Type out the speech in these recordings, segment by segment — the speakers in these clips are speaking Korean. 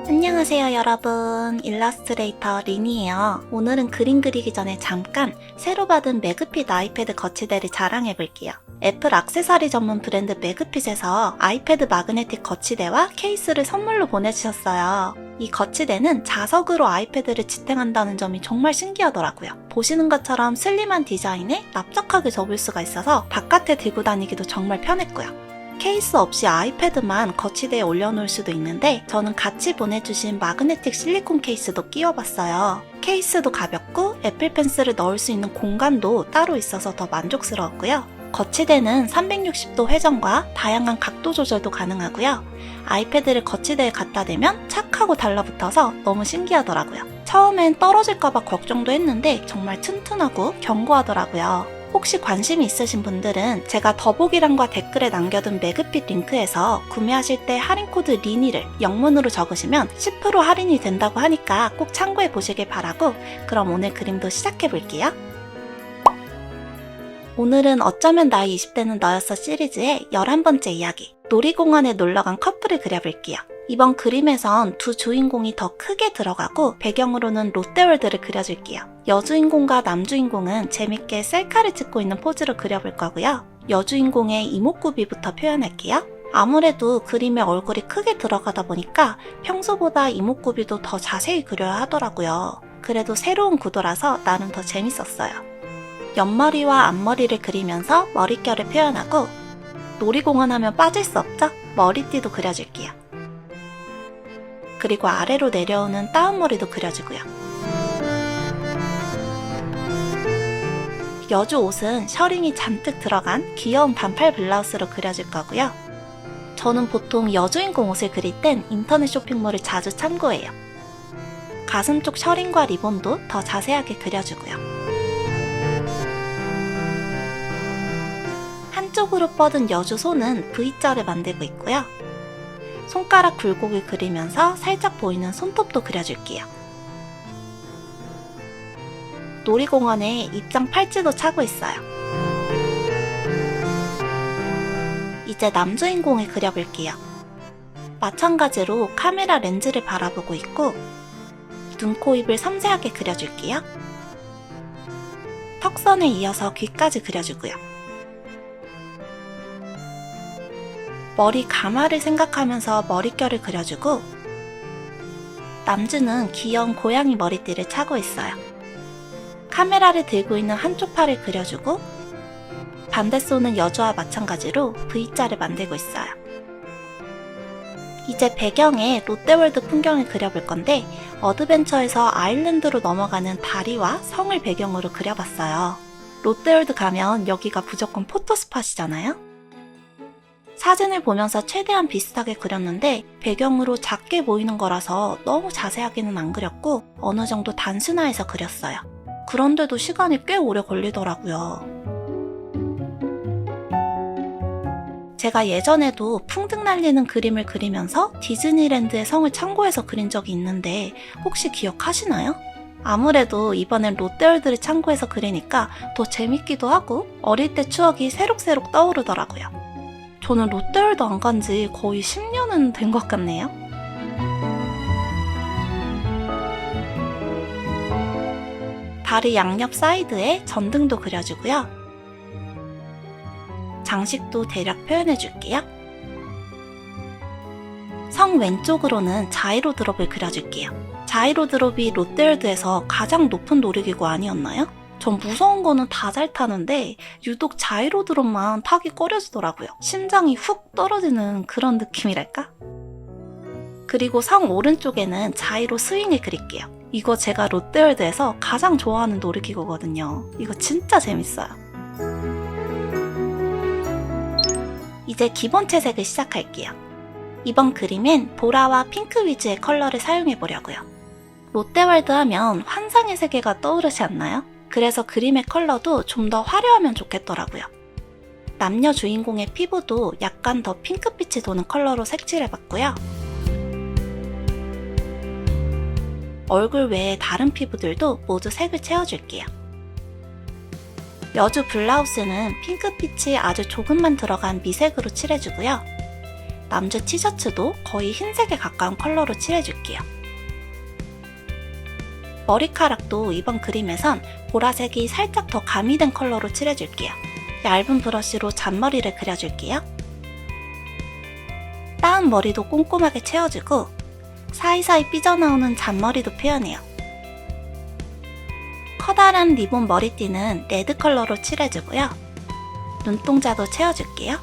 안녕하세요 여러분, 일러스트레이터 린이에요. 오늘은 그림 그리기 전에 잠깐 새로 받은 매그핏 아이패드 거치대를 자랑해볼게요. 애플 액세서리 전문 브랜드 매그핏에서 아이패드 마그네틱 거치대와 케이스를 선물로 보내주셨어요. 이 거치대는 자석으로 아이패드를 지탱한다는 점이 정말 신기하더라고요. 보시는 것처럼 슬림한 디자인에 납작하게 접을 수가 있어서 바깥에 들고 다니기도 정말 편했고요. 케이스 없이 아이패드만 거치대에 올려놓을 수도 있는데 저는 같이 보내주신 마그네틱 실리콘 케이스도 끼워봤어요. 케이스도 가볍고 애플 펜슬을 넣을 수 있는 공간도 따로 있어서 더 만족스러웠고요. 거치대는 360도 회전과 다양한 각도 조절도 가능하고요. 아이패드를 거치대에 갖다 대면 착 하고 달라붙어서 너무 신기하더라고요. 처음엔 떨어질까봐 걱정도 했는데 정말 튼튼하고 견고하더라고요. 혹시 관심이 있으신 분들은 제가 더보기란과 댓글에 남겨둔 매그핏 링크에서 구매하실 때 할인코드 리니를 영문으로 적으시면 10% 할인이 된다고 하니까 꼭 참고해 보시길 바라고, 그럼 오늘 그림도 시작해 볼게요. 오늘은 어쩌면 나의 20대는 너였어 시리즈의 11번째 이야기, 놀이공원에 놀러간 커플을 그려볼게요. 이번 그림에선 두 주인공이 더 크게 들어가고 배경으로는 롯데월드를 그려줄게요. 여주인공과 남주인공은 재밌게 셀카를 찍고 있는 포즈로 그려볼 거고요. 여주인공의 이목구비부터 표현할게요. 아무래도 그림에 얼굴이 크게 들어가다 보니까 평소보다 이목구비도 더 자세히 그려야 하더라고요. 그래도 새로운 구도라서 나름 더 재밌었어요. 옆머리와 앞머리를 그리면서 머릿결을 표현하고, 놀이공원 하면 빠질 수 없죠? 머리띠도 그려줄게요. 그리고 아래로 내려오는 다운머리도 그려주고요. 여주 옷은 셔링이 잔뜩 들어간 귀여운 반팔 블라우스로 그려줄 거고요. 저는 보통 여주인공 옷을 그릴 땐 인터넷 쇼핑몰을 자주 참고해요. 가슴 쪽 셔링과 리본도 더 자세하게 그려주고요. 한쪽으로 뻗은 여주 손은 V자를 만들고 있고요. 손가락 굴곡을 그리면서 살짝 보이는 손톱도 그려줄게요. 놀이공원에 입장 팔찌도 차고 있어요. 이제 남주인공을 그려볼게요. 마찬가지로 카메라 렌즈를 바라보고 있고, 눈, 코, 입을 섬세하게 그려줄게요. 턱선에 이어서 귀까지 그려주고요. 머리 가마를 생각하면서 머릿결을 그려주고, 남주는 귀여운 고양이 머리띠를 차고 있어요. 카메라를 들고 있는 한쪽 팔을 그려주고, 반대손은 여주와 마찬가지로 V자를 만들고 있어요. 이제 배경에 롯데월드 풍경을 그려볼 건데, 어드벤처에서 아일랜드로 넘어가는 다리와 성을 배경으로 그려봤어요. 롯데월드 가면 여기가 무조건 포토스팟이잖아요? 사진을 보면서 최대한 비슷하게 그렸는데 배경으로 작게 보이는 거라서 너무 자세하게는 안 그렸고 어느 정도 단순화해서 그렸어요. 그런데도 시간이 꽤 오래 걸리더라고요. 제가 예전에도 풍등 날리는 그림을 그리면서 디즈니랜드의 성을 참고해서 그린 적이 있는데 혹시 기억하시나요? 아무래도 이번엔 롯데월드를 참고해서 그리니까 더 재밌기도 하고 어릴 때 추억이 새록새록 떠오르더라고요. 저는 롯데월드 안 간 지 거의 10년은 된 것 같네요. 다리 양옆 사이드에 전등도 그려주고요. 장식도 대략 표현해줄게요. 성 왼쪽으로는 자이로 드롭을 그려줄게요. 자이로 드롭이 롯데월드에서 가장 높은 놀이기구 아니었나요? 전 무서운 거는 다 잘 타는데 유독 자이로 드롭만 타기 꺼려지더라고요. 심장이 훅 떨어지는 그런 느낌이랄까? 그리고 성 오른쪽에는 자이로 스윙을 그릴게요. 이거 제가 롯데월드에서 가장 좋아하는 놀이기구거든요. 이거 진짜 재밌어요. 이제 기본 채색을 시작할게요. 이번 그림엔 보라와 핑크 위주의 컬러를 사용해보려고요. 롯데월드 하면 환상의 세계가 떠오르지 않나요? 그래서 그림의 컬러도 좀 더 화려하면 좋겠더라고요. 남녀 주인공의 피부도 약간 더 핑크빛이 도는 컬러로 색칠해봤고요. 얼굴 외에 다른 피부들도 모두 색을 채워줄게요. 여주 블라우스는 핑크빛이 아주 조금만 들어간 미색으로 칠해주고요. 남주 티셔츠도 거의 흰색에 가까운 컬러로 칠해줄게요. 머리카락도 이번 그림에선 보라색이 살짝 더 가미된 컬러로 칠해줄게요. 얇은 브러쉬로 잔머리를 그려줄게요. 따은 머리도 꼼꼼하게 채워주고 사이사이 삐져나오는 잔머리도 표현해요. 커다란 리본 머리띠는 레드 컬러로 칠해주고요. 눈동자도 채워줄게요.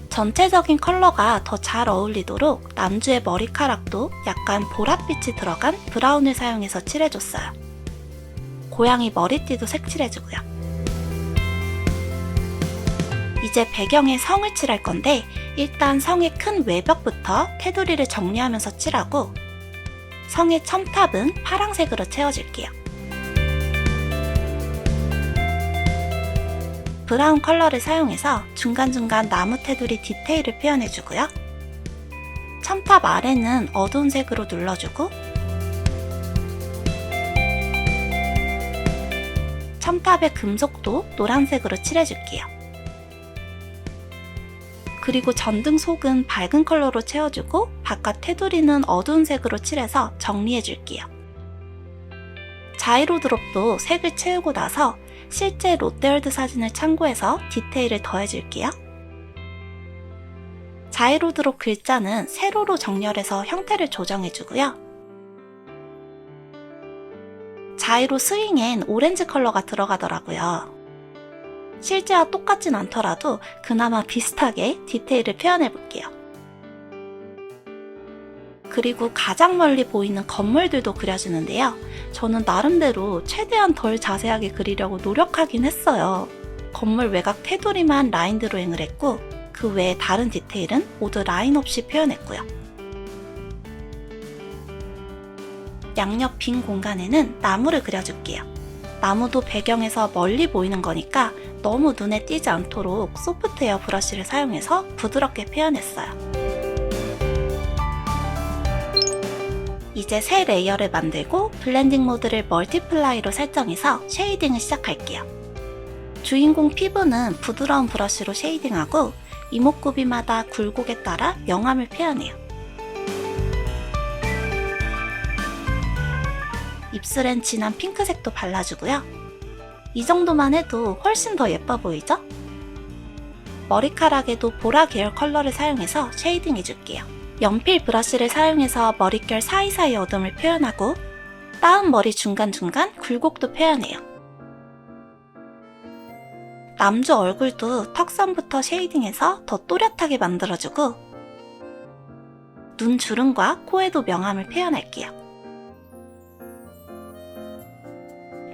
전체적인 컬러가 더 잘 어울리도록 남주의 머리카락도 약간 보랏빛이 들어간 브라운을 사용해서 칠해줬어요. 고양이 머리띠도 색칠해주고요. 이제 배경에 성을 칠할 건데 일단 성의 큰 외벽부터 테두리를 정리하면서 칠하고 성의 첨탑은 파란색으로 채워줄게요. 브라운 컬러를 사용해서 중간중간 나무 테두리 디테일을 표현해주고요. 첨탑 아래는 어두운 색으로 눌러주고 첨탑의 금속도 노란색으로 칠해줄게요. 그리고 전등 속은 밝은 컬러로 채워주고 바깥 테두리는 어두운 색으로 칠해서 정리해줄게요. 자이로 드롭도 색을 채우고 나서 실제 롯데월드 사진을 참고해서 디테일을 더해줄게요. 자이로 드롭 글자는 세로로 정렬해서 형태를 조정해주고요. 자이로 스윙엔 오렌지 컬러가 들어가더라고요. 실제와 똑같진 않더라도 그나마 비슷하게 디테일을 표현해볼게요. 그리고 가장 멀리 보이는 건물들도 그려주는데요. 저는 나름대로 최대한 덜 자세하게 그리려고 노력하긴 했어요. 건물 외곽 테두리만 라인 드로잉을 했고 그 외에 다른 디테일은 모두 라인 없이 표현했고요. 양옆 빈 공간에는 나무를 그려줄게요. 나무도 배경에서 멀리 보이는 거니까 너무 눈에 띄지 않도록 소프트웨어 브러쉬를 사용해서 부드럽게 표현했어요. 이제 새 레이어를 만들고 블렌딩 모드를 멀티플라이로 설정해서 쉐이딩을 시작할게요. 주인공 피부는 부드러운 브러쉬로 쉐이딩하고 이목구비마다 굴곡에 따라 명암을 표현해요. 입술엔 진한 핑크색도 발라주고요. 이 정도만 해도 훨씬 더 예뻐 보이죠? 머리카락에도 보라 계열 컬러를 사용해서 쉐이딩 해줄게요. 연필 브러쉬를 사용해서 머릿결 사이사이 어둠을 표현하고 따은 머리 중간중간 굴곡도 표현해요. 남주 얼굴도 턱선부터 쉐이딩해서 더 또렷하게 만들어주고 눈 주름과 코에도 명암을 표현할게요.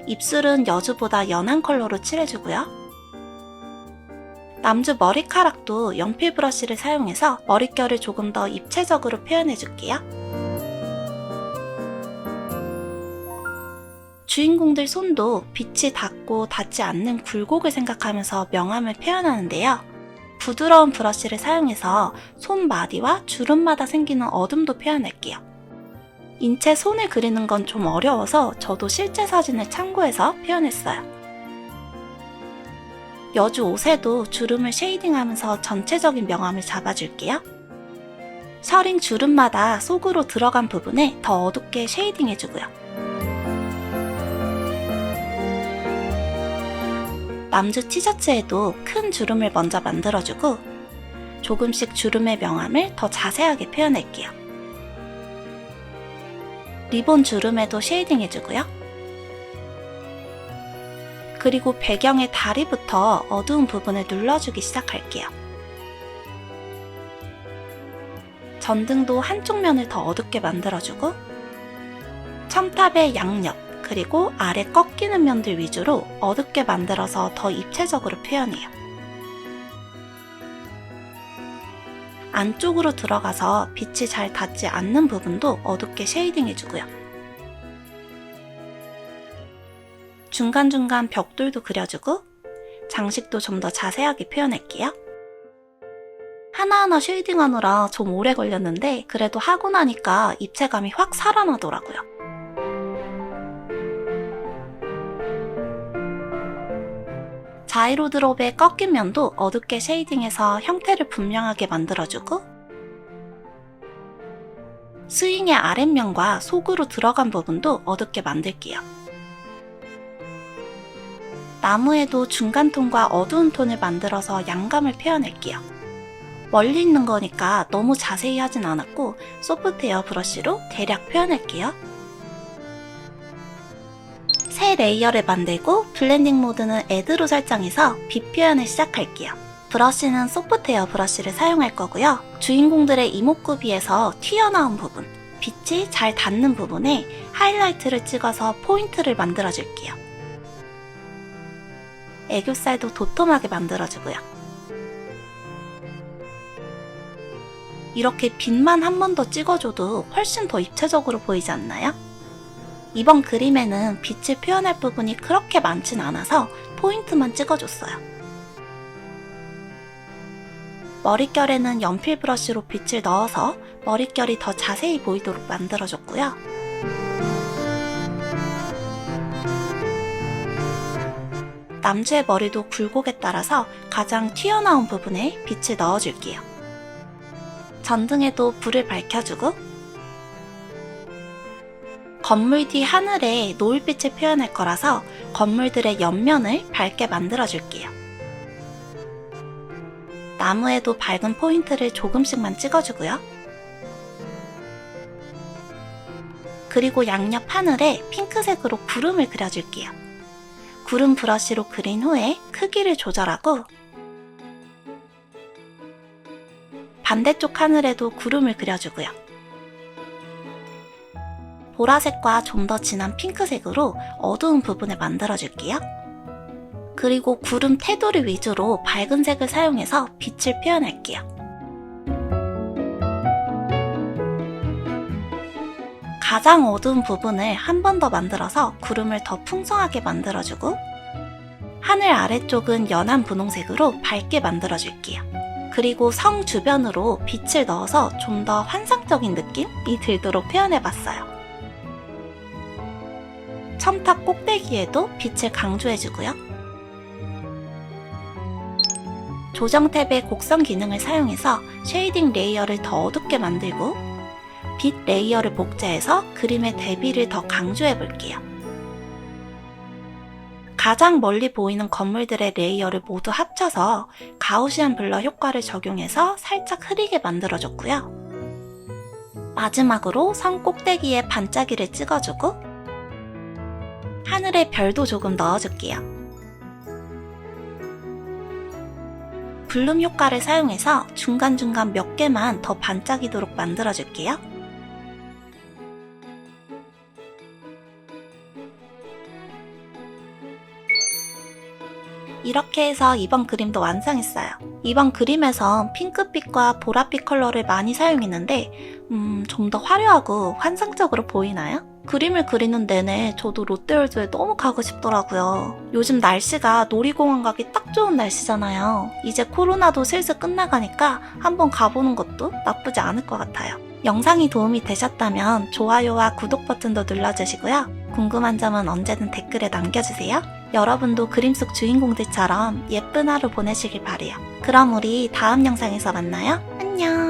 입술은 여주보다 연한 컬러로 칠해주고요. 남주 머리카락도 연필 브러쉬를 사용해서 머릿결을 조금 더 입체적으로 표현해줄게요. 주인공들 손도 빛이 닿고 닿지 않는 굴곡을 생각하면서 명암을 표현하는데요. 부드러운 브러쉬를 사용해서 손마디와 주름마다 생기는 어둠도 표현할게요. 인체 손을 그리는 건 좀 어려워서 저도 실제 사진을 참고해서 표현했어요. 여주 옷에도 주름을 쉐이딩하면서 전체적인 명암을 잡아줄게요. 셔링 주름마다 속으로 들어간 부분에 더 어둡게 쉐이딩해주고요. 남주 티셔츠에도 큰 주름을 먼저 만들어주고 조금씩 주름의 명암을 더 자세하게 표현할게요. 리본 주름에도 쉐이딩 해주고요. 그리고 배경의 다리부터 어두운 부분을 눌러주기 시작할게요. 전등도 한쪽 면을 더 어둡게 만들어주고 첨탑의 양옆 그리고 아래 꺾이는 면들 위주로 어둡게 만들어서 더 입체적으로 표현해요. 안쪽으로 들어가서 빛이 잘 닿지 않는 부분도 어둡게 쉐이딩 해주고요. 중간중간 벽돌도 그려주고 장식도 좀 더 자세하게 표현할게요. 하나하나 쉐이딩하느라 좀 오래 걸렸는데 그래도 하고 나니까 입체감이 확 살아나더라고요. 자이로 드롭의 꺾인 면도 어둡게 쉐이딩해서 형태를 분명하게 만들어주고, 스윙의 아랫면과 속으로 들어간 부분도 어둡게 만들게요. 나무에도 중간 톤과 어두운 톤을 만들어서 양감을 표현할게요. 멀리 있는 거니까 너무 자세히 하진 않았고 소프트 에어 브러쉬로 대략 표현할게요. 새 레이어를 만들고 블렌딩 모드는 애드로 설정해서 빛 표현을 시작할게요. 브러쉬는 소프트 에어 브러쉬를 사용할 거고요. 주인공들의 이목구비에서 튀어나온 부분, 빛이 잘 닿는 부분에 하이라이트를 찍어서 포인트를 만들어줄게요. 애교살도 도톰하게 만들어주고요. 이렇게 빛만 한 번 더 찍어줘도 훨씬 더 입체적으로 보이지 않나요? 이번 그림에는 빛을 표현할 부분이 그렇게 많진 않아서 포인트만 찍어줬어요. 머릿결에는 연필 브러쉬로 빛을 넣어서 머릿결이 더 자세히 보이도록 만들어줬고요. 남주의 머리도 굴곡에 따라서 가장 튀어나온 부분에 빛을 넣어줄게요. 전등에도 불을 밝혀주고, 건물 뒤 하늘에 노을빛을 표현할 거라서 건물들의 옆면을 밝게 만들어줄게요. 나무에도 밝은 포인트를 조금씩만 찍어주고요. 그리고 양옆 하늘에 핑크색으로 구름을 그려줄게요. 구름 브러쉬로 그린 후에 크기를 조절하고, 반대쪽 하늘에도 구름을 그려주고요. 보라색과 좀 더 진한 핑크색으로 어두운 부분을 만들어줄게요. 그리고 구름 테두리 위주로 밝은 색을 사용해서 빛을 표현할게요. 가장 어두운 부분을 한 번 더 만들어서 구름을 더 풍성하게 만들어주고, 하늘 아래쪽은 연한 분홍색으로 밝게 만들어줄게요. 그리고 성 주변으로 빛을 넣어서 좀 더 환상적인 느낌이 들도록 표현해봤어요. 첨탑 꼭대기에도 빛을 강조해주고요. 조정 탭의 곡선 기능을 사용해서 쉐이딩 레이어를 더 어둡게 만들고, 빛 레이어를 복제해서 그림의 대비를 더 강조해볼게요. 가장 멀리 보이는 건물들의 레이어를 모두 합쳐서 가우시안 블러 효과를 적용해서 살짝 흐리게 만들어줬고요. 마지막으로 성 꼭대기에 반짝이를 찍어주고, 하늘에 별도 조금 넣어줄게요. 블룸 효과를 사용해서 중간중간 몇 개만 더 반짝이도록 만들어줄게요. 이렇게 해서 이번 그림도 완성했어요. 이번 그림에선 핑크빛과 보랏빛 컬러를 많이 사용했는데 좀 더 화려하고 환상적으로 보이나요? 그림을 그리는 내내 저도 롯데월드에 너무 가고 싶더라고요. 요즘 날씨가 놀이공원 가기 딱 좋은 날씨잖아요. 이제 코로나도 슬슬 끝나가니까 한번 가보는 것도 나쁘지 않을 것 같아요. 영상이 도움이 되셨다면 좋아요와 구독 버튼도 눌러주시고요. 궁금한 점은 언제든 댓글에 남겨주세요. 여러분도 그림 속 주인공들처럼 예쁜 하루 보내시길 바래요. 그럼 우리 다음 영상에서 만나요. 안녕.